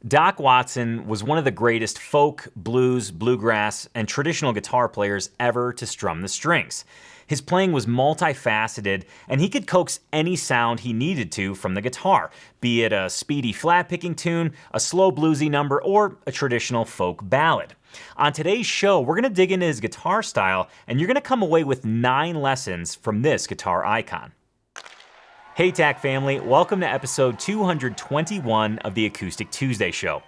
Doc Watson was one of the greatest folk, blues, bluegrass, and traditional guitar players ever to strum the strings. His playing was multifaceted, and he could coax any sound he needed to from the guitar, be it a speedy flat-picking tune, a slow bluesy number, or a traditional folk ballad. On today's show, we're going to dig into his guitar style, and you're going to come away with 9 lessons from this guitar icon. Hey TAC family, welcome to episode 221 of the Acoustic Tuesday Show.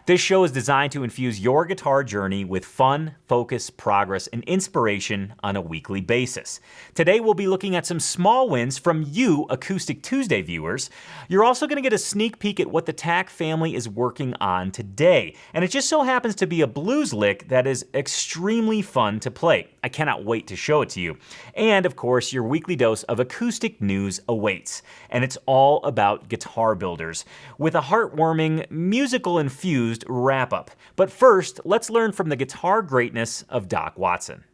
This show is designed to infuse your guitar journey with fun, focus, progress, and inspiration on a weekly basis. Today we'll be looking at some small wins from you Acoustic Tuesday viewers. You're also going to get a sneak peek at what the TAC family is working on today. And it just so happens to be a blues lick that is extremely fun to play. I cannot wait to show it to you. And of course, your weekly dose of acoustic news awaits. And it's all about guitar builders, with a heartwarming, musical-infused wrap-up. But first, let's learn from the guitar greatness of Doc Watson.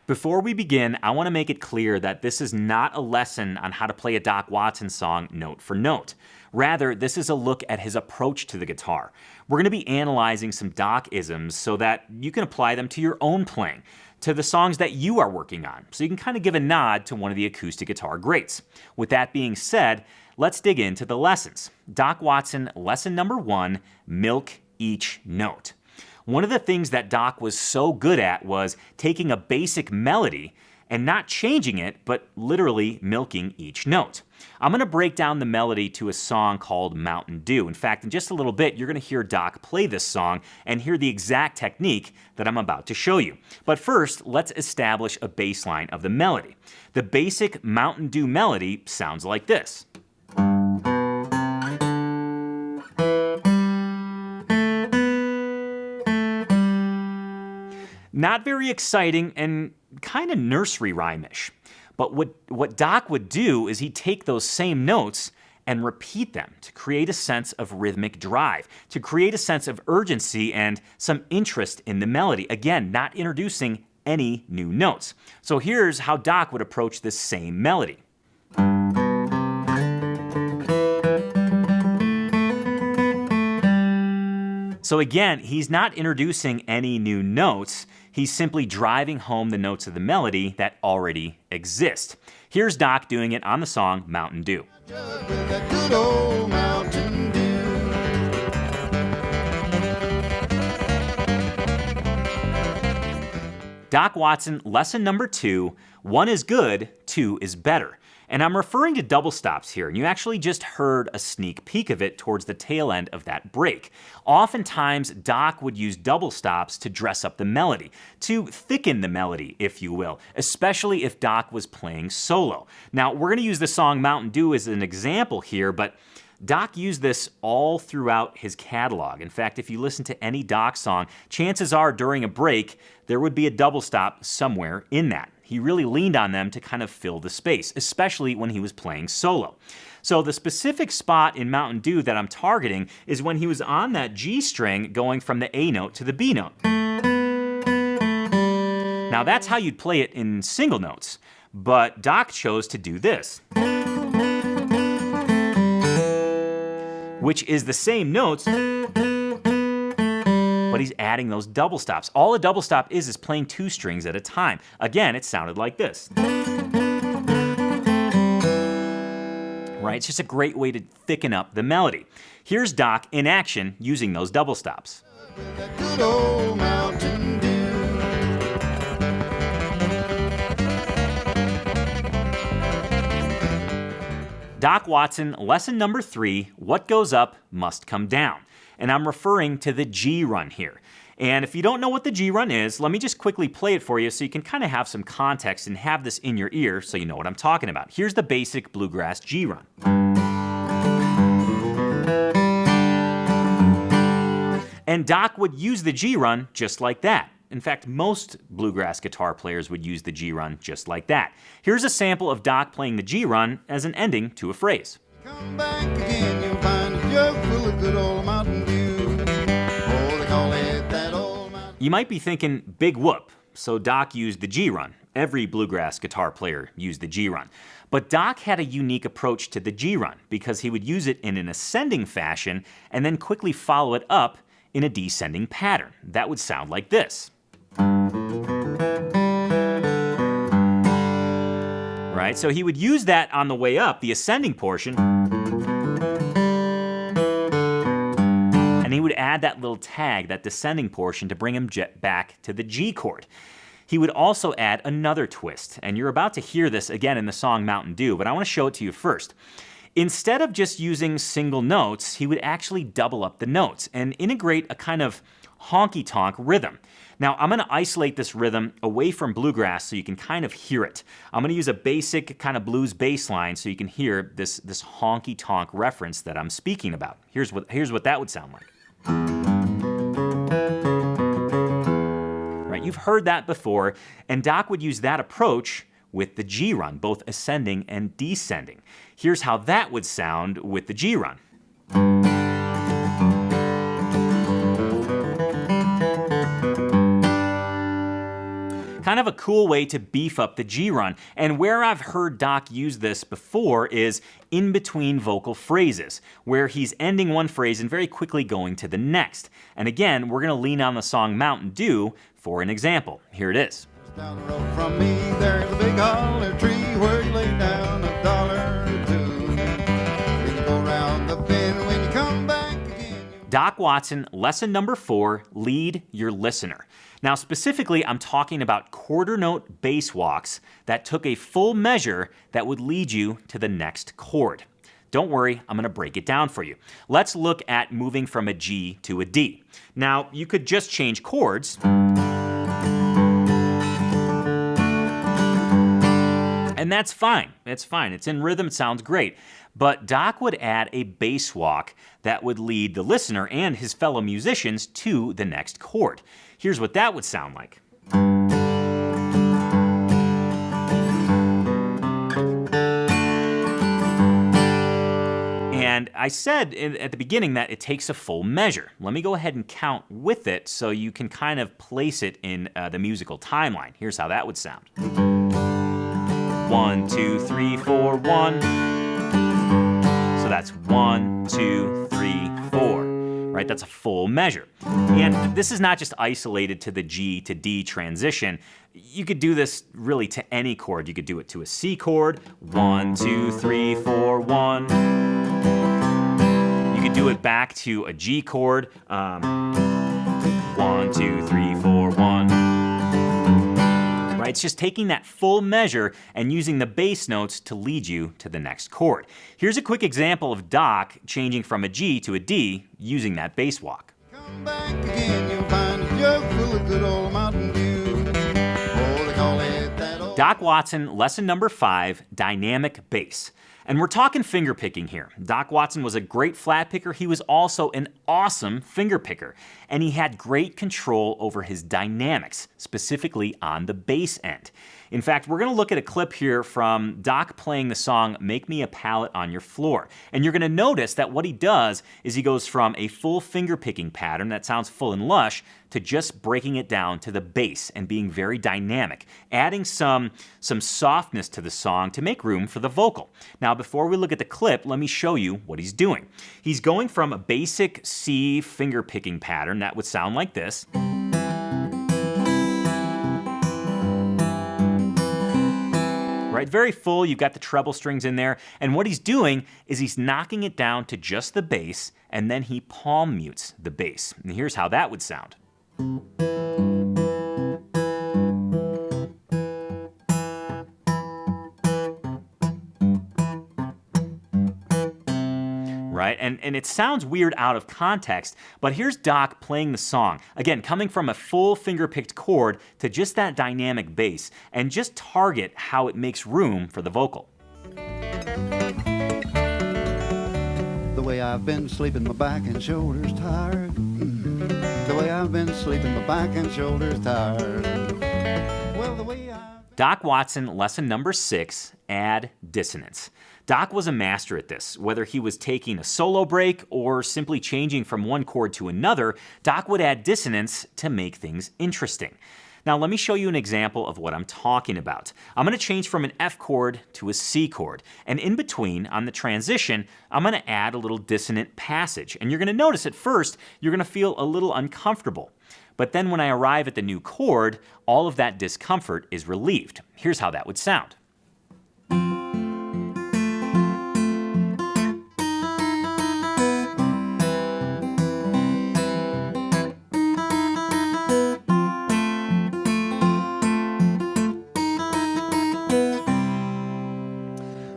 Before we begin, I want to make it clear that this is not a lesson on how to play a Doc Watson song note for note. Rather, this is a look at his approach to the guitar. We're going to be analyzing some Doc-isms so that you can apply them to your own playing, to the songs that you are working on, so you can kind of give a nod to one of the acoustic guitar greats. With that being said, let's dig into the lessons. Doc Watson, lesson number 1, milk each note. One of the things that Doc was so good at was taking a basic melody and not changing it, but literally milking each note. I'm going to break down the melody to a song called Mountain Dew. In fact, in just a little bit, you're going to hear Doc play this song and hear the exact technique that I'm about to show you. But first, let's establish a baseline of the melody. The basic Mountain Dew melody sounds like this. Not very exciting and kind of nursery rhyme-ish. But what Doc would do is he'd take those same notes and repeat them to create a sense of rhythmic drive, to create a sense of urgency and some interest in the melody. Again, not introducing any new notes. So here's how Doc would approach this same melody. So again, he's not introducing any new notes. He's simply driving home the notes of the melody that already exist. Here's Doc doing it on the song Mountain Dew. Doc Watson, lesson number 2, 1 is good, 2 is better. And I'm referring to double stops here, and you actually just heard a sneak peek of it towards the tail end of that break. Oftentimes, Doc would use double stops to dress up the melody, to thicken the melody, if you will, especially if Doc was playing solo. Now, we're going to use the song Mountain Dew as an example here, but Doc used this all throughout his catalog. In fact, if you listen to any Doc song, chances are during a break, there would be a double stop somewhere in that. He really leaned on them to kind of fill the space, especially when he was playing solo. So the specific spot in Mountain Dew that I'm targeting is when he was on that G string going from the A note to the B note. Now that's how you'd play it in single notes, but Doc chose to do this, which is the same notes, but he's adding those double stops. All a double stop is playing 2 strings at a time. Again, it sounded like this. Right? It's just a great way to thicken up the melody. Here's Doc in action using those double stops. Doc Watson, lesson number 3, what goes up must come down. And I'm referring to the G run here. And if you don't know what the G run is, let me just quickly play it for you so you can kind of have some context and have this in your ear so you know what I'm talking about. Here's the basic bluegrass G run. And Doc would use the G run just like that. In fact, most bluegrass guitar players would use the G run just like that. Here's a sample of Doc playing the G run as an ending to a phrase. Come back again, you'll find a jug full of good old Mountain Dew. Oh, they call it that old Mountain Dew. You might be thinking, big whoop, so Doc used the G run. Every bluegrass guitar player used the G run. But Doc had a unique approach to the G run because he would use it in an ascending fashion and then quickly follow it up in a descending pattern. That would sound like this. Right? So he would use that on the way up, the ascending portion, and he would add that little tag, that descending portion, to bring him back to the G chord. He would also add another twist, and you're about to hear this again in the song Mountain Dew, but I want to show it to you first. Instead of just using single notes, he would actually double up the notes and integrate a kind of honky-tonk rhythm. Now, I'm going to isolate this rhythm away from bluegrass so you can kind of hear it. I'm going to use a basic kind of blues bass line so you can hear this honky-tonk reference that I'm speaking about. Here's what that would sound like. Right, you've heard that before, and Doc would use that approach with the G run, both ascending and descending. Here's how that would sound with the G run. Kind of a cool way to beef up the G run, and where I've heard Doc use this before is in between vocal phrases, where he's ending one phrase and very quickly going to the next. And again, we're going to lean on the song Mountain Dew for an example. Here it is. Down the road from me, there's a big hollow tree where you lay down $1 or two. Then you go round the bend when you come back again. Doc Watson, lesson number 4, lead your listener. Now, specifically, I'm talking about quarter note bass walks that took a full measure that would lead you to the next chord. Don't worry, I'm going to break it down for you. Let's look at moving from a G to a D. Now, you could just change chords. And that's fine. It's fine. It's in rhythm. It sounds great. But Doc would add a bass walk that would lead the listener and his fellow musicians to the next chord. Here's what that would sound like. And I said at the beginning that it takes a full measure. Let me go ahead and count with it so you can kind of place it in the musical timeline. Here's how that would sound. 1, 2, 3, 4, 1. So that's 1, 2, 3, 4. Right? That's a full measure. And this is not just isolated to the G to D transition. You could do this really to any chord. You could do it to a C chord. 1, 2, 3, 4, 1. You could do it back to a G chord. 1, 2, 3, 4, 1. Right? It's just taking that full measure and using the bass notes to lead you to the next chord. Here's a quick example of Doc changing from a G to a D using that bass walk. Come back again, you'll find a jug full of good old Mountain Dew. Oh, they call it that old... Doc Watson, lesson number 5, dynamic bass. And we're talking finger picking here. Doc Watson was a great flat picker. He was also an awesome finger picker. And he had great control over his dynamics, specifically on the bass end. In fact, we're going to look at a clip here from Doc playing the song Make Me a Palette on Your Floor. And you're going to notice that what he does is he goes from a full finger picking pattern that sounds full and lush to just breaking it down to the bass and being very dynamic, adding some softness to the song to make room for the vocal. Now, before we look at the clip, let me show you what he's doing. He's going from a basic C finger picking pattern that would sound like this. Right, very full, you've got the treble strings in there, and what he's doing is he's knocking it down to just the bass, and then he palm mutes the bass. And here's how that would sound. Right? And it sounds weird out of context, but here's Doc playing the song. Again, coming from a full finger-picked chord to just that dynamic bass, and just target how it makes room for the vocal. The way I've been sleeping, my back and shoulders tired. The way I've been sleeping, my back and shoulders tired. Well, the way Doc Watson, lesson number 6, add dissonance. Doc was a master at this. Whether he was taking a solo break or simply changing from one chord to another, Doc would add dissonance to make things interesting. Now let me show you an example of what I'm talking about. I'm going to change from an F chord to a C chord, and in between, on the transition, I'm going to add a little dissonant passage. And you're going to notice at first, you're going to feel a little uncomfortable. But then when I arrive at the new chord, all of that discomfort is relieved. Here's how that would sound.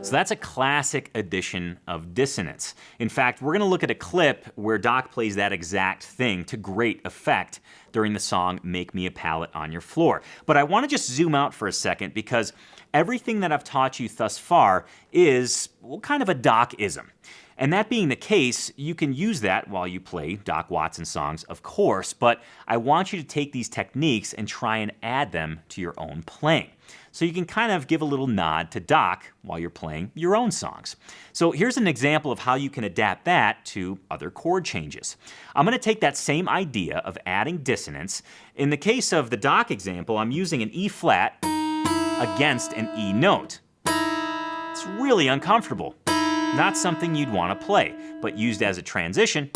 So that's a classic addition of dissonance. In fact, we're going to look at a clip where Doc plays that exact thing to great effect during the song Make Me a Pallet on Your Floor. But I want to just zoom out for a second because everything that I've taught you thus far is, well, kind of a Doc-ism. And that being the case, you can use that while you play Doc Watson songs, of course, but I want you to take these techniques and try and add them to your own playing. So you can kind of give a little nod to Doc while you're playing your own songs. So here's an example of how you can adapt that to other chord changes. I'm going to take that same idea of adding dissonance. In the case of the Doc example, I'm using an E flat against an E note. It's really uncomfortable. Not something you'd want to play, but used as a transition,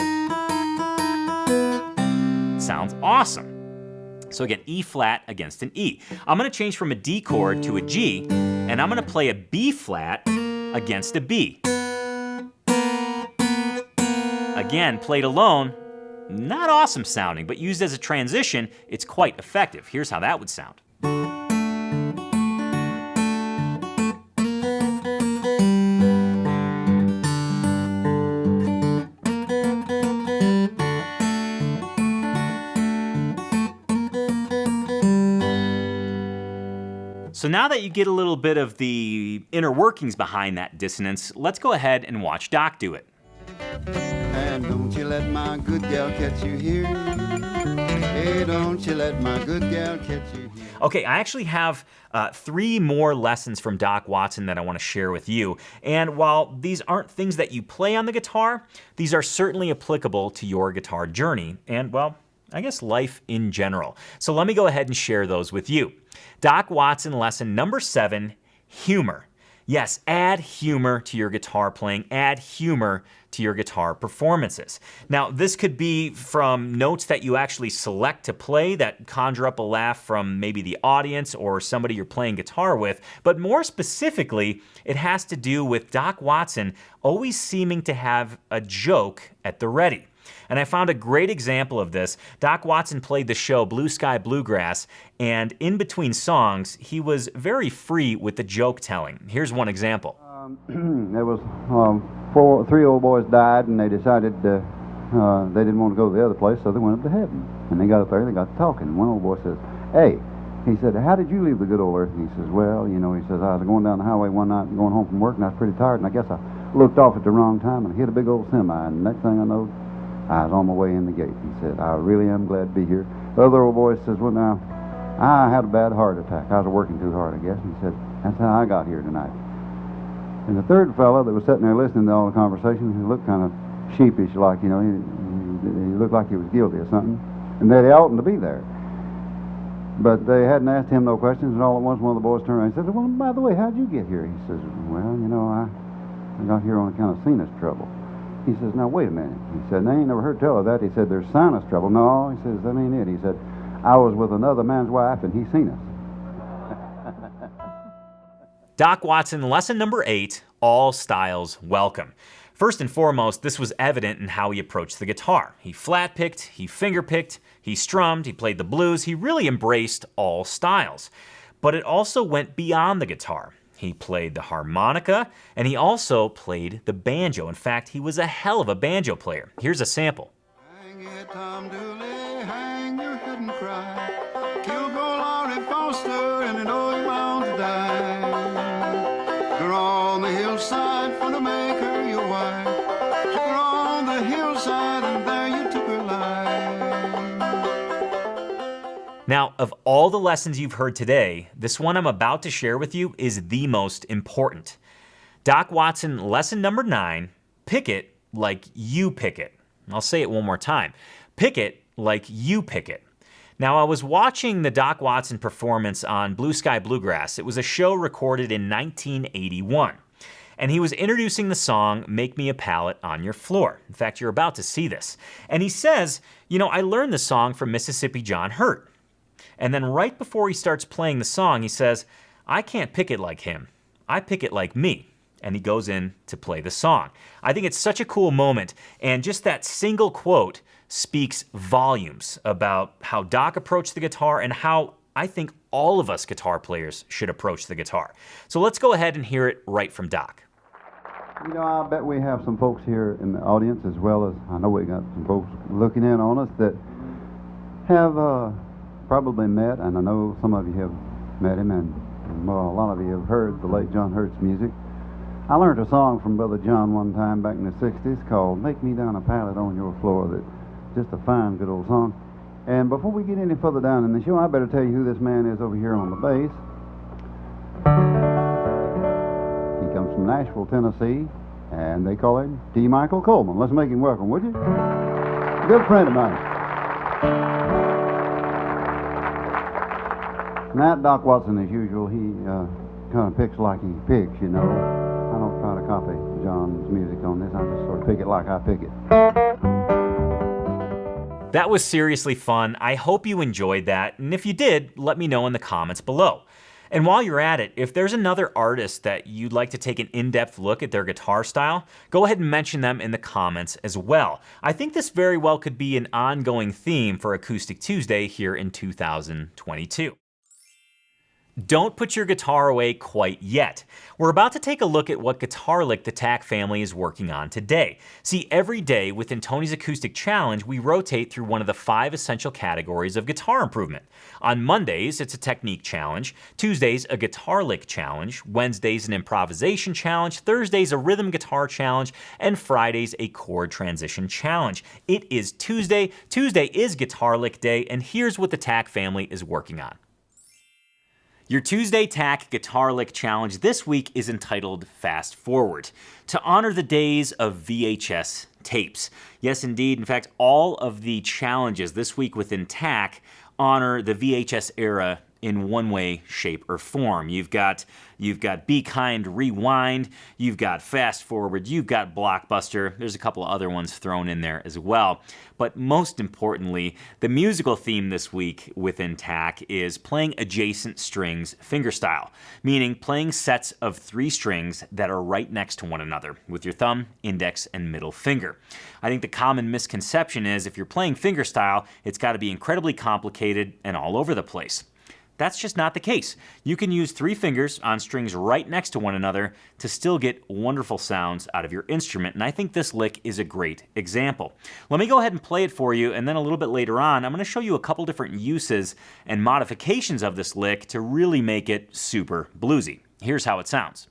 sounds awesome. So again, E flat against an E. I'm going to change from a D chord to a G, and I'm going to play a B flat against a B. Again, played alone, not awesome sounding, but used as a transition, it's quite effective. Here's how that would sound. So now that you get a little bit of the inner workings behind that dissonance, let's go ahead and watch Doc do it. And don't you let my good gal catch you here. Hey, don't you let my good gal catch you here. Okay, I actually have 3 more lessons from Doc Watson that I want to share with you. And while these aren't things that you play on the guitar, these are certainly applicable to your guitar journey and, well, I guess life in general. So let me go ahead and share those with you. Doc Watson lesson number 7, humor. Yes, add humor to your guitar playing, add humor to your guitar performances. Now, this could be from notes that you actually select to play that conjure up a laugh from maybe the audience or somebody you're playing guitar with, but more specifically, it has to do with Doc Watson always seeming to have a joke at the ready. And I found a great example of this. Doc Watson played the show Blue Sky Bluegrass, and in between songs, he was very free with the joke telling. Here's one example. There was 3 old boys died, and they decided they didn't want to go to the other place, so they went up to heaven. And they got up there, and they got to talking. And one old boy says, "Hey," he said, "how did you leave the good old earth?" And he says, "Well, you know," he says, "I was going down the highway one night and going home from work, and I was pretty tired, and I guess I looked off at the wrong time and hit a big old semi, and next thing I know, I was on my way in the gate." He said, "I really am glad to be here." The other old boy says, "Well, now, I had a bad heart attack. I was working too hard, I guess." And he said, "That's how I got here tonight." And the third fellow that was sitting there listening to all the conversation, he looked kind of sheepish, like, you know, he looked like he was guilty of something, and that he oughtn't to be there. But they hadn't asked him no questions, and all at once one of the boys turned around and said, "Well, by the way, how'd you get here?" He says, "Well, you know, I got here on account of sinus trouble." He says, "Now, wait a minute." He said, "I ain't never heard tell of that." He said, "There's sinus trouble." "No," he says, "that ain't it." He said, "I was with another man's wife, and he seen us." Doc Watson, lesson number 8, all styles welcome. First and foremost, this was evident in how he approached the guitar. He flat-picked, he finger-picked, he strummed, he played the blues. He really embraced all styles. But it also went beyond the guitar. He played the harmonica, and he also played the banjo. In fact, he was a hell of a banjo player. Here's a sample. Hang it, Tom Dooley, hang your head and cry. Kill Laurie Foster, and you know you're bound to die. You're on the hillside for to make her your wife. Took her on the hillside, and there you took her life. Now, of all the lessons you've heard today, this one I'm about to share with you is the most important. Doc Watson, lesson number 9, pick it like you pick it. I'll say it one more time. Pick it like you pick it. Now, I was watching the Doc Watson performance on Blue Sky Bluegrass. It was a show recorded in 1981. And he was introducing the song, Make Me a Pallet on Your Floor. In fact, you're about to see this. And he says, you know, I learned the song from Mississippi John Hurt. And then right before he starts playing the song, he says, I can't pick it like him. I pick it like me. And he goes in to play the song. I think it's such a cool moment. And just that single quote speaks volumes about how Doc approached the guitar and how I think all of us guitar players should approach the guitar. So let's go ahead and hear it right from Doc. You know, I bet we have some folks here in the audience, as well as I know we got some folks looking in on us that have probably met, and I know some of you have met him, and well, a lot of you have heard the late John Hurt's music. I learned a song from Brother John one time back in the 60s called Make Me Down a Pallet on Your Floor. That's just a fine, good old song. And before we get any further down in the show, I better tell you who this man is over here on the bass. He comes from Nashville, Tennessee, and they call him T. Michael Coleman. Let's make him welcome, would you? Good friend of mine. Now, Doc Watson, as usual, he kind of picks like he picks, you know. I don't try to copy John's music on this. I just sort of pick it like I pick it. That was seriously fun. I hope you enjoyed that, and if you did, let me know in the comments below. And while you're at it, if there's another artist that you'd like to take an in-depth look at their guitar style, go ahead and mention them in the comments as well. I think this very well could be an ongoing theme for Acoustic Tuesday here in 2022. Don't put your guitar away quite yet. We're about to take a look at what guitar lick the TAC family is working on today. See, every day within Tony's Acoustic Challenge, we rotate through one of the 5 essential categories of guitar improvement. On Mondays, it's a technique challenge. Tuesdays, a guitar lick challenge. Wednesdays, an improvisation challenge. Thursdays, a rhythm guitar challenge. And Fridays, a chord transition challenge. It is Tuesday. Tuesday is guitar lick day, and here's what the TAC family is working on. Your Tuesday TAC Guitar Lick Challenge this week is entitled Fast Forward, to honor the days of VHS tapes. Yes, indeed. In fact, all of the challenges this week within TAC honor the VHS era in one way, shape, or form. You've got Be Kind Rewind, you've got Fast Forward, you've got Blockbuster. There's a couple of other ones thrown in there as well. But most importantly, the musical theme this week within TAC is playing adjacent strings fingerstyle, meaning playing sets of 3 strings that are right next to one another with your thumb, index, and middle finger. I think the common misconception is if you're playing fingerstyle, it's got to be incredibly complicated and all over the place. That's just not the case. You can use 3 fingers on strings right next to one another to still get wonderful sounds out of your instrument, and I think this lick is a great example. Let me go ahead and play it for you, and then a little bit later on, I'm going to show you a couple different uses and modifications of this lick to really make it super bluesy. Here's how it sounds.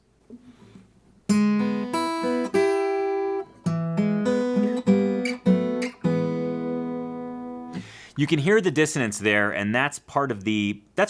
You can hear the dissonance there, and that's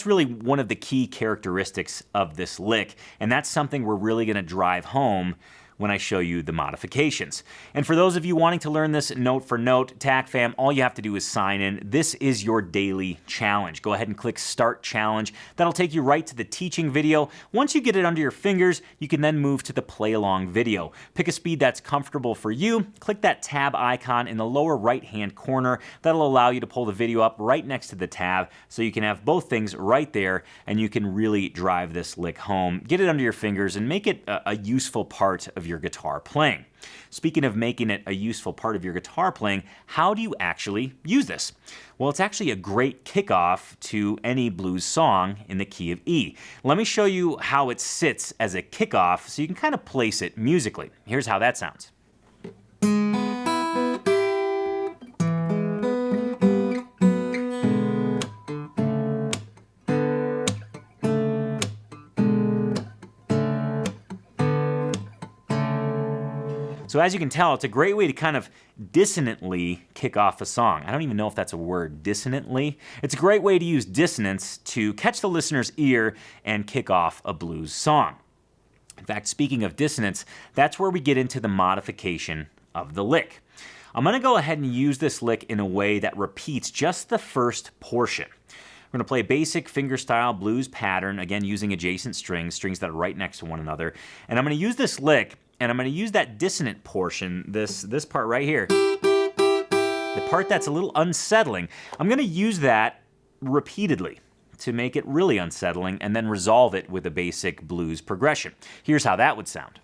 really one of the key characteristics of this lick, and that's something we're really going to drive home when I show you the modifications. And for those of you wanting to learn this note for note, TAC fam, all you have to do is sign in. This is your daily challenge. Go ahead and click Start Challenge. That'll take you right to the teaching video. Once you get it under your fingers, you can then move to the play along video. Pick a speed that's comfortable for you. Click that tab icon in the lower right-hand corner. That'll allow you to pull the video up right next to the tab so you can have both things right there, and you can really drive this lick home. Get it under your fingers and make it a useful part of your guitar playing. Speaking of making it a useful part of your guitar playing, how do you actually use this? Well, it's actually a great kickoff to any blues song in the key of E. Let me show you how it sits as a kickoff so you can kind of place it musically. Here's how that sounds. So as you can tell, it's a great way to kind of dissonantly kick off a song. I don't even know if that's a word, dissonantly. It's a great way to use dissonance to catch the listener's ear and kick off a blues song. In fact, speaking of dissonance, that's where we get into the modification of the lick. I'm going to go ahead and use this lick in a way that repeats just the first portion. We're going to play a basic fingerstyle blues pattern, again using adjacent strings that are right next to one another. And I'm going to use this lick, and I'm going to use that dissonant portion, this part right here, the part that's a little unsettling. I'm going to use that repeatedly to make it really unsettling and then resolve it with a basic blues progression. Here's how that would sound.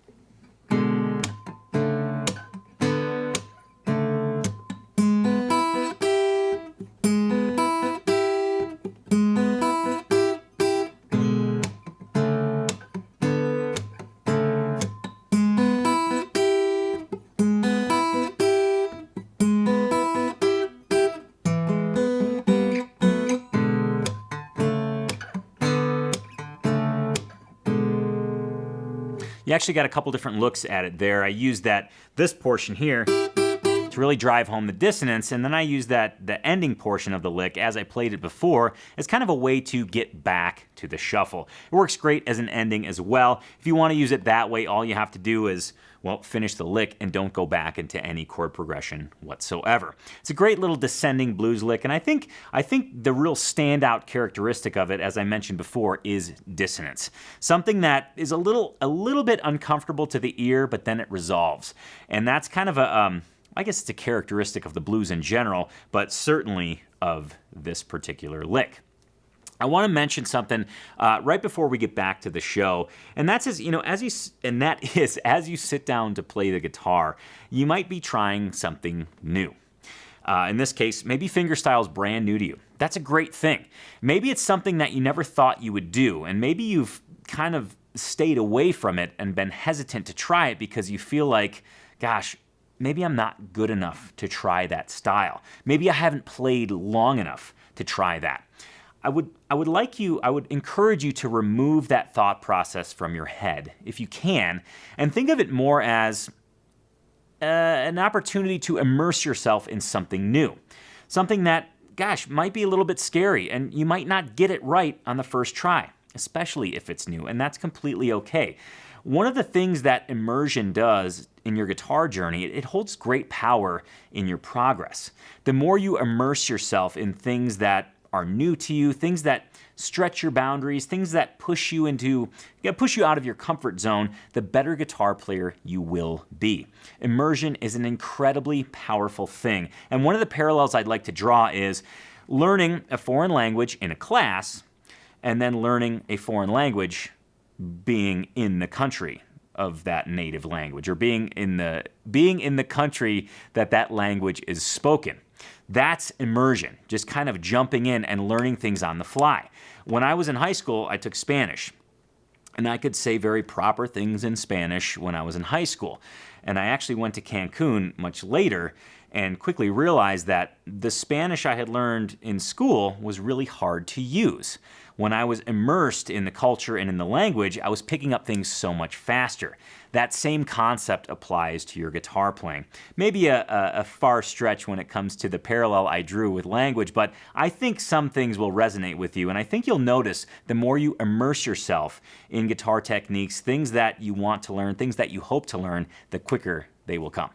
You actually got a couple different looks at it there. I used this portion here to really drive home the dissonance, and then I used the ending portion of the lick as I played it before as kind of a way to get back to the shuffle. It works great as an ending as well. If you want to use it that way, all you have to do is, well, finish the lick and don't go back into any chord progression whatsoever. It's a great little descending blues lick, and I think the real standout characteristic of it, as I mentioned before, is dissonance. Something that is a little bit uncomfortable to the ear, but then it resolves. And that's kind of I guess it's a characteristic of the blues in general, but certainly of this particular lick. I want to mention something right before we get back to the show, and that's as you sit down to play the guitar, you might be trying something new. In this case, maybe fingerstyle is brand new to you. That's a great thing. Maybe it's something that you never thought you would do, and maybe you've kind of stayed away from it and been hesitant to try it because you feel like, gosh, maybe I'm not good enough to try that style. Maybe I haven't played long enough to try that. I would encourage you to remove that thought process from your head, if you can, and think of it more as an opportunity to immerse yourself in something new. Something that, gosh, might be a little bit scary, and you might not get it right on the first try, especially if it's new, and that's completely okay. One of the things that immersion does in your guitar journey, it holds great power in your progress. The more you immerse yourself in things that are new to you, things that stretch your boundaries, things that push you out of your comfort zone, the better guitar player you will be. Immersion is an incredibly powerful thing. And one of the parallels I'd like to draw is learning a foreign language in a class and then learning a foreign language being in the country of that native language, or being in the country that language is spoken. That's immersion, just kind of jumping in and learning things on the fly. When I was in high school, I took Spanish, and I could say very proper things in Spanish when I was in high school. And I actually went to Cancun much later and quickly realized that the Spanish I had learned in school was really hard to use. When I was immersed in the culture and in the language, I was picking up things so much faster. That same concept applies to your guitar playing. Maybe a far stretch when it comes to the parallel I drew with language, but I think some things will resonate with you, and I think you'll notice the more you immerse yourself in guitar techniques, things that you want to learn, things that you hope to learn, the quicker they will come.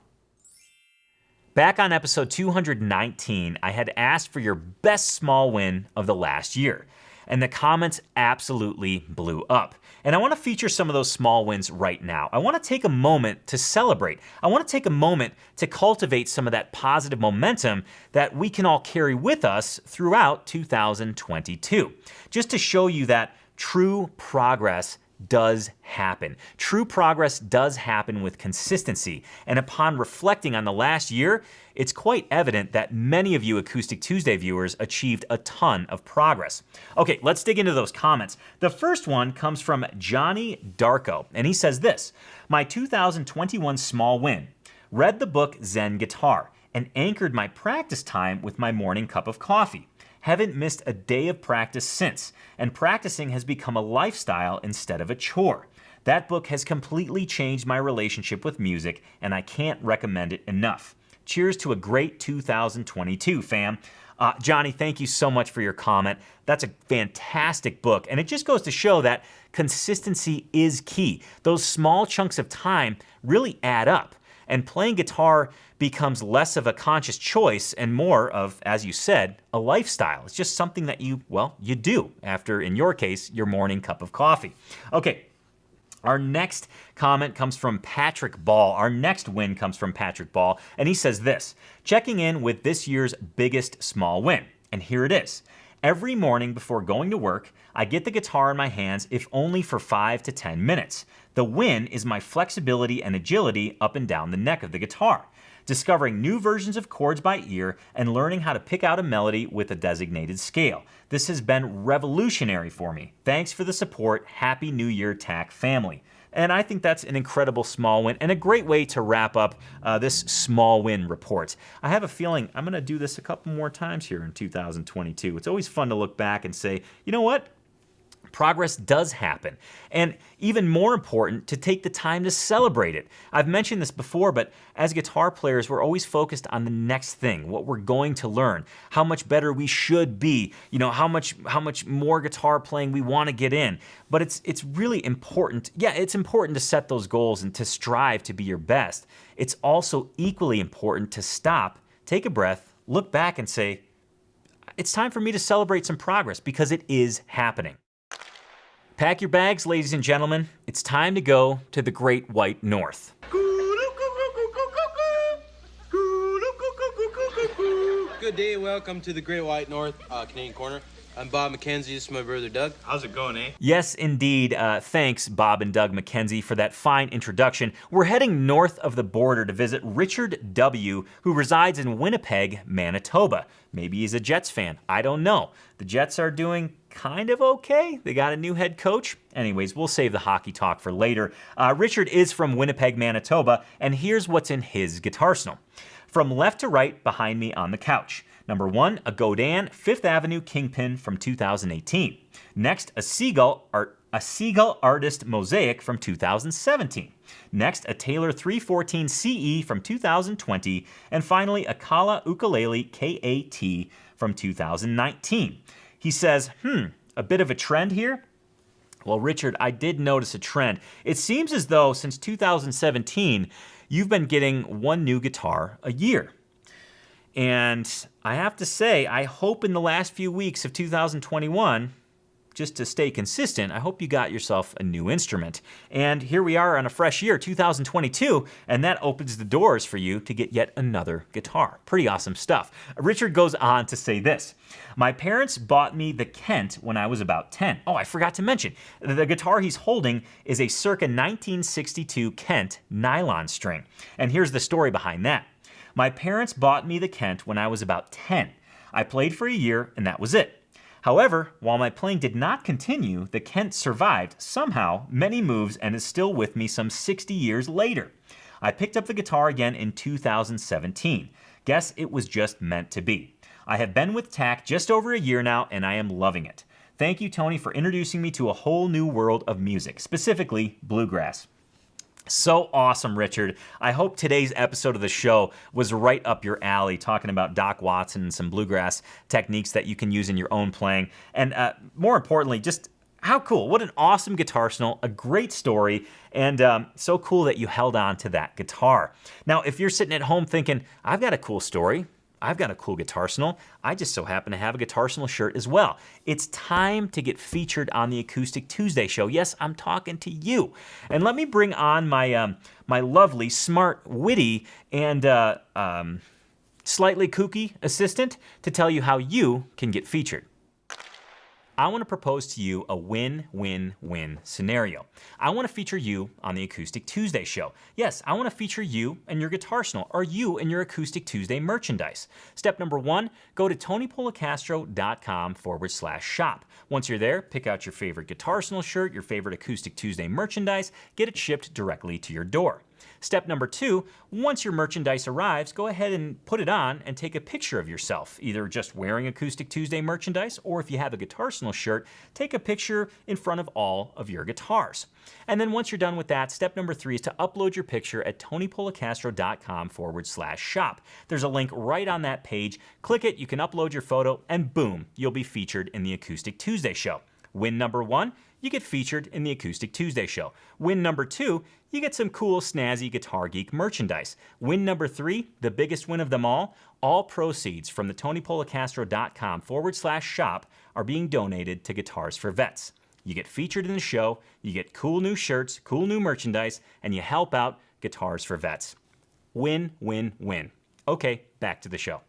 Back on episode 219, I had asked for your best small win of the last year, and the comments absolutely blew up. And I want to feature some of those small wins right now. I want to take a moment to celebrate. I want to take a moment to cultivate some of that positive momentum that we can all carry with us throughout 2022. Just to show you that true progress does happen. True progress does happen with consistency. And upon reflecting on the last year, it's quite evident that many of you Acoustic Tuesday viewers achieved a ton of progress. Okay, let's dig into those comments. The first one comes from Johnny Darko, and he says this: my 2021 small win, read the book Zen Guitar and anchored my practice time with my morning cup of coffee. Haven't missed a day of practice since, and practicing has become a lifestyle instead of a chore. That book has completely changed my relationship with music, and I can't recommend it enough. Cheers to a great 2022, fam. Johnny, thank you so much for your comment. That's a fantastic book, and it just goes to show that consistency is key. Those small chunks of time really add up. And playing guitar becomes less of a conscious choice and more of, as you said, a lifestyle. It's just something that you do after, in your case, your morning cup of coffee. Okay. Our next comment comes from Patrick Ball. Our next win comes from Patrick Ball, and he says this: checking in with this year's biggest small win. And here it is. Every morning before going to work, I get the guitar in my hands, if only for 5 to 10 minutes. The win is my flexibility and agility up and down the neck of the guitar, discovering new versions of chords by ear, and learning how to pick out a melody with a designated scale. This has been revolutionary for me. Thanks for the support. Happy New Year, TAC family. And I think that's an incredible small win and a great way to wrap up this small win report. I have a feeling I'm going to do this a couple more times here in 2022. It's always fun to look back and say, you know what? Progress does happen, and even more important, to take the time to celebrate it. I've mentioned this before, but as guitar players, we're always focused on the next thing, what we're going to learn, how much better we should be, how much more guitar playing we want to get in. But it's really important. Yeah, it's important to set those goals and to strive to be your best. It's also equally important to stop, take a breath, look back and say, it's time for me to celebrate some progress, because it is happening. Pack your bags, ladies and gentlemen. It's time to go to the Great White North. Good day, welcome to the Great White North, Canadian Corner. I'm Bob McKenzie, this is my brother Doug. How's it going, eh? Yes, indeed. Thanks, Bob and Doug McKenzie, for that fine introduction. We're heading north of the border to visit Richard W., who resides in Winnipeg, Manitoba. Maybe he's a Jets fan. I don't know. The Jets are doing kind of okay. They got a new head coach. Anyways, we'll save the hockey talk for later. Richard is from Winnipeg, Manitoba, and here's what's in his guitarsenal. From left to right behind me on the couch. Number 1, a Godin 5th Avenue Kingpin from 2018. Next, a Seagull Artist Mosaic from 2017. Next, a Taylor 314 CE from 2020. And finally, a Kala Ukulele KAT from 2019. He says, a bit of a trend here? Well, Richard, I did notice a trend. It seems as though since 2017, you've been getting one new guitar a year. And I have to say, I hope in the last few weeks of 2021, just to stay consistent, I hope you got yourself a new instrument. And here we are on a fresh year, 2022, and that opens the doors for you to get yet another guitar. Pretty awesome stuff. Richard goes on to say this: my parents bought me the Kent when I was about 10. Oh, I forgot to mention, the guitar he's holding is a circa 1962 Kent nylon string. And here's the story behind that. My parents bought me the Kent when I was about 10. I played for a year and that was it. However, while my playing did not continue, the Kent survived, somehow, many moves and is still with me some 60 years later. I picked up the guitar again in 2017. Guess it was just meant to be. I have been with TAC just over a year now and I am loving it. Thank you, Tony, for introducing me to a whole new world of music, specifically bluegrass. So awesome, Richard. I hope today's episode of the show was right up your alley, talking about Doc Watson and some bluegrass techniques that you can use in your own playing. And more importantly, just how cool. What an awesome guitarsenal, a great story, and so cool that you held on to that guitar. Now, if you're sitting at home thinking, I've got a cool story, I've got a cool guitarsenal, I just so happen to have a Guitarsenal shirt as well. It's time to get featured on the Acoustic Tuesday show. Yes, I'm talking to you. And let me bring on my my lovely, smart, witty, and slightly kooky assistant to tell you how you can get featured. I want to propose to you a win-win-win scenario. I want to feature you on the Acoustic Tuesday show. Yes, I want to feature you and your Guitarsenal, or you and your Acoustic Tuesday merchandise. Step number 1, go to tonypolicastro.com/shop. Once you're there, pick out your favorite Guitarsenal shirt, your favorite Acoustic Tuesday merchandise, get it shipped directly to your door. Step number 2, once your merchandise arrives, go ahead and put it on and take a picture of yourself, either just wearing Acoustic Tuesday merchandise, or if you have a Guitarsenal shirt, take a picture in front of all of your guitars. And then once you're done with that, step number 3 is to upload your picture at tonypolicastro.com/shop. There's a link right on that page. Click it, you can upload your photo, and boom, you'll be featured in the Acoustic Tuesday show. Win number 1, you get featured in the Acoustic Tuesday show. Win number 2, you get some cool, snazzy Guitar Geek merchandise. Win number 3, the biggest win of them all proceeds from the TonyPolocastro.com/shop are being donated to Guitars for Vets. You get featured in the show, you get cool new shirts, cool new merchandise, and you help out Guitars for Vets. Win, win, win. Okay, back to the show.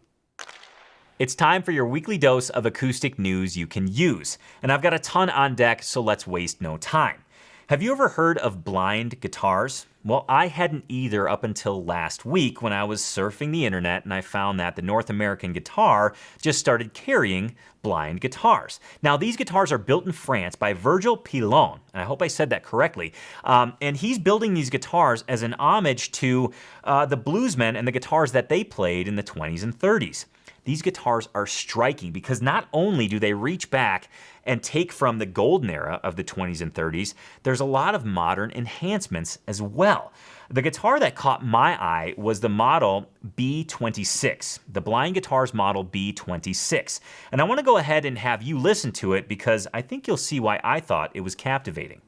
It's time for your weekly dose of acoustic news you can use. And I've got a ton on deck, so let's waste no time. Have you ever heard of blind guitars? Well, I hadn't either up until last week when I was surfing the internet and I found that the North American Guitar just started carrying blind guitars. Now, these guitars are built in France by Virgil Pilon, and I hope I said that correctly. And he's building these guitars as an homage to the bluesmen and the guitars that they played in the 20s and 30s. These guitars are striking because not only do they reach back and take from the golden era of the 20s and 30s, there's a lot of modern enhancements as well. The guitar that caught my eye was the model B26, the Blind Guitars model B26. And I want to go ahead and have you listen to it because I think you'll see why I thought it was captivating.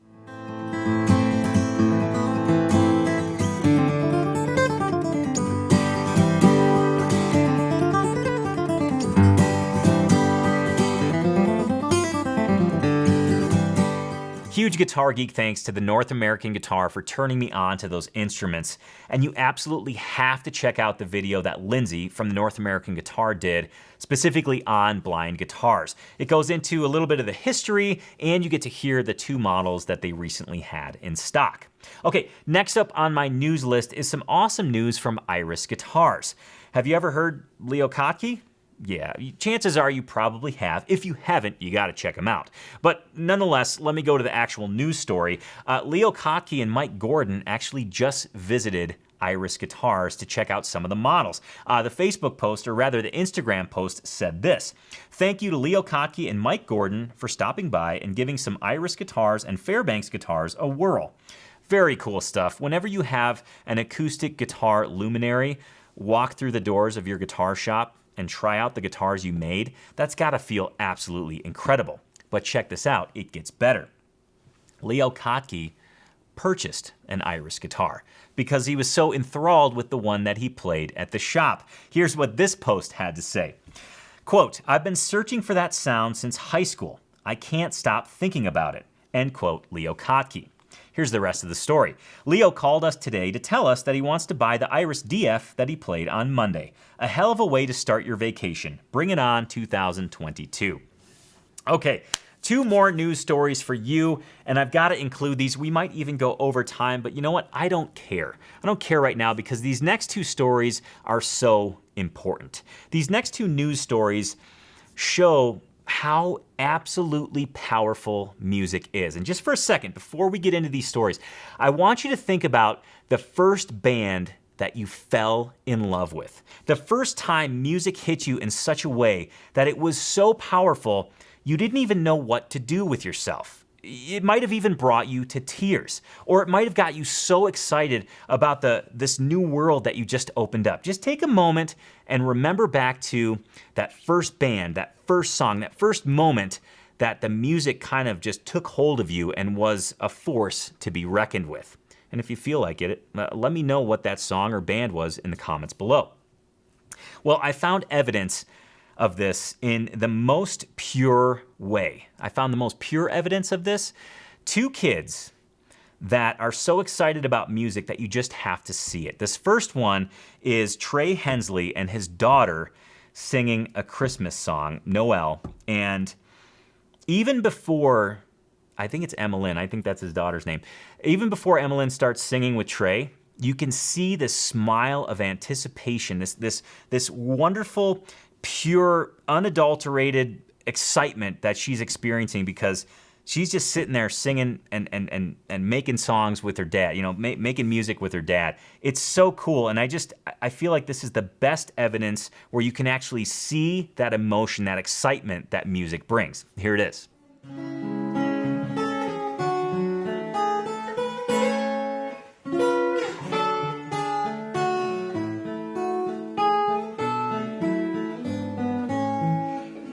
Huge Guitar Geek thanks to the North American Guitar for turning me on to those instruments. And you absolutely have to check out the video that Lindsay from the North American Guitar did, specifically on blind guitars. It goes into a little bit of the history, and you get to hear the 2 models that they recently had in stock. Okay, next up on my news list is some awesome news from Iris Guitars. Have you ever heard Leo Kottke? Yeah, chances are you probably have. If you haven't, you got to check them out. But nonetheless, let me go to the actual news story. Leo Kottke and Mike Gordon actually just visited Iris Guitars to check out some of the models. The Facebook post, or rather the Instagram post, said this: "Thank you to Leo Kottke and Mike Gordon for stopping by and giving some Iris Guitars and Fairbanks guitars a whirl." Very cool stuff. Whenever you have an acoustic guitar luminary walk through the doors of your guitar shop and try out the guitars you made, that's gotta feel absolutely incredible. But check this out, it gets better. Leo Kottke purchased an Iris guitar because he was so enthralled with the one that he played at the shop. Here's what this post had to say. Quote, "I've been searching for that sound since high school. I can't stop thinking about it." End quote, Leo Kottke. Here's the rest of the story. Leo called us today to tell us that he wants to buy the Iris DF that he played on Monday. A hell of a way to start your vacation. Bring it on 2022. Okay, 2 more news stories for you, and I've got to include these. We might even go over time, but you know what? I don't care. I don't care right now because these next 2 stories are so important. These next 2 news stories show how absolutely powerful music is. And just for a second, before we get into these stories, I want you to think about the first band that you fell in love with. The first time music hit you in such a way that it was so powerful, you didn't even know what to do with yourself. It might have even brought you to tears, or it might have got you so excited about this new world that you just opened up. Just take a moment and remember back to that first band, that first song, that first moment that the music kind of just took hold of you and was a force to be reckoned with. And if you feel like it, let me know what that song or band was in the comments below. Well, I found evidence of this in the most pure way. I found the most pure evidence of this. 2 kids that are so excited about music that you just have to see it. This first one is Trey Hensley and his daughter singing a Christmas song, Noel. And even before, I think it's Emmeline, I think that's his daughter's name. Even before Emmeline starts singing with Trey, you can see this smile of anticipation, this wonderful, pure, unadulterated excitement that she's experiencing because she's just sitting there singing and making songs with her dad, you know, making music with her dad. It's so cool, and I feel like this is the best evidence where you can actually see that emotion, that excitement that music brings. Here it is.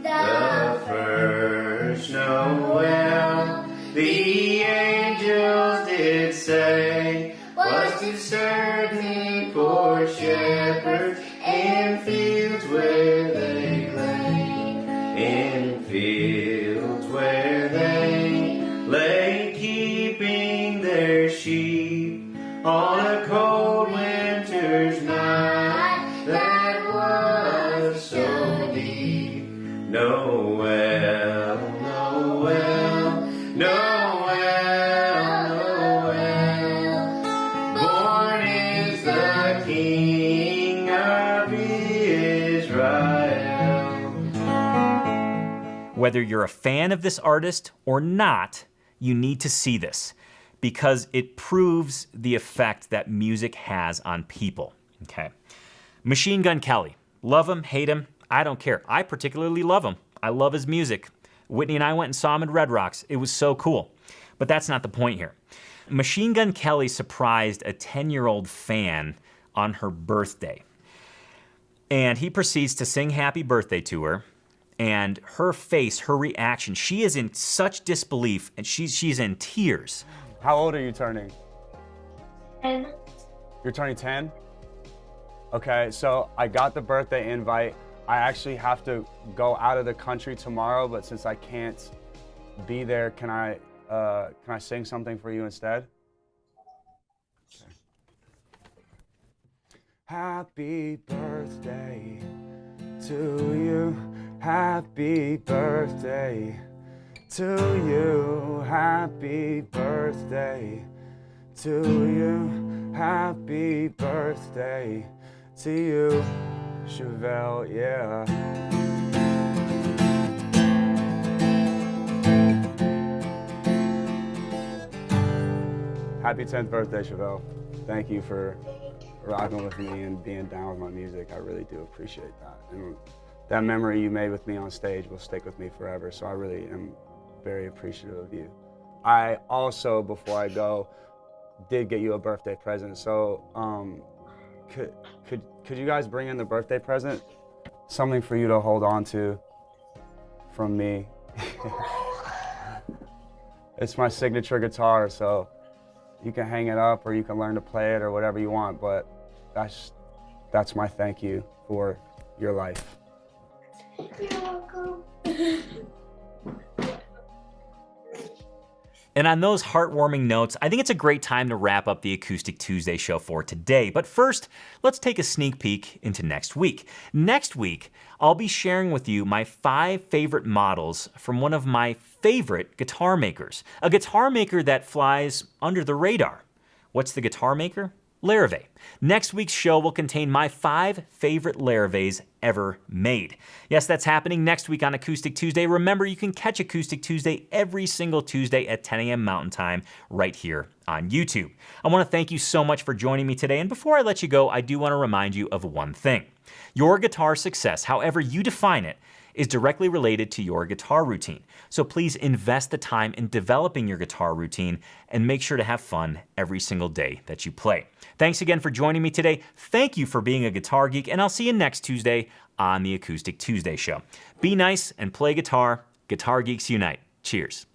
The first Noel Noel, Noel, Noel, Noel. Born is the King of Israel. Whether you're a fan of this artist or not, you need to see this because it proves the effect that music has on people. Okay. Machine Gun Kelly. Love him, hate him, I don't care. I particularly love him. I love his music. Whitney and I went and saw him at Red Rocks. It was so cool. But that's not the point here. Machine Gun Kelly surprised a 10-year-old fan on her birthday. And he proceeds to sing happy birthday to her. And her face, her reaction, she is in such disbelief and she's in tears. How old are you turning? 10. You're turning 10? Okay, so I got the birthday invite. I actually have to go out of the country tomorrow, but since I can't be there, can I sing something for you instead? Okay. Happy birthday to you. Happy birthday to you. Happy birthday to you. Happy birthday to you, Chevelle, yeah. Happy 10th birthday, Chevelle. Thank you for rocking with me and being down with my music. I really do appreciate that. And that memory you made with me on stage will stick with me forever, so I really am very appreciative of you. I also, before I go, did get you a birthday present, so could you guys bring in the birthday present? Something for you to hold on to from me. It's my signature guitar, so you can hang it up or you can learn to play it or whatever you want, but that's my thank you for your life. You're welcome. And on those heartwarming notes, I think it's a great time to wrap up the Acoustic Tuesday show for today. But first, let's take a sneak peek into next week. Next week, I'll be sharing with you my 5 favorite models from one of my favorite guitar makers. A guitar maker that flies under the radar. What's the guitar maker? Larrivee. Next week's show will contain my 5 favorite Larrivees ever made. Yes, that's happening next week on Acoustic Tuesday. Remember, you can catch Acoustic Tuesday every single Tuesday at 10 a.m. Mountain Time right here on YouTube. I want to thank you so much for joining me today, and before I let you go, I do want to remind you of one thing. Your guitar success, however you define it, is directly related to your guitar routine. So please invest the time in developing your guitar routine and make sure to have fun every single day that you play. Thanks again for joining me today. Thank you for being a guitar geek, and I'll see you next Tuesday on the Acoustic Tuesday show. Be nice and play guitar. Guitar Geeks Unite. Cheers.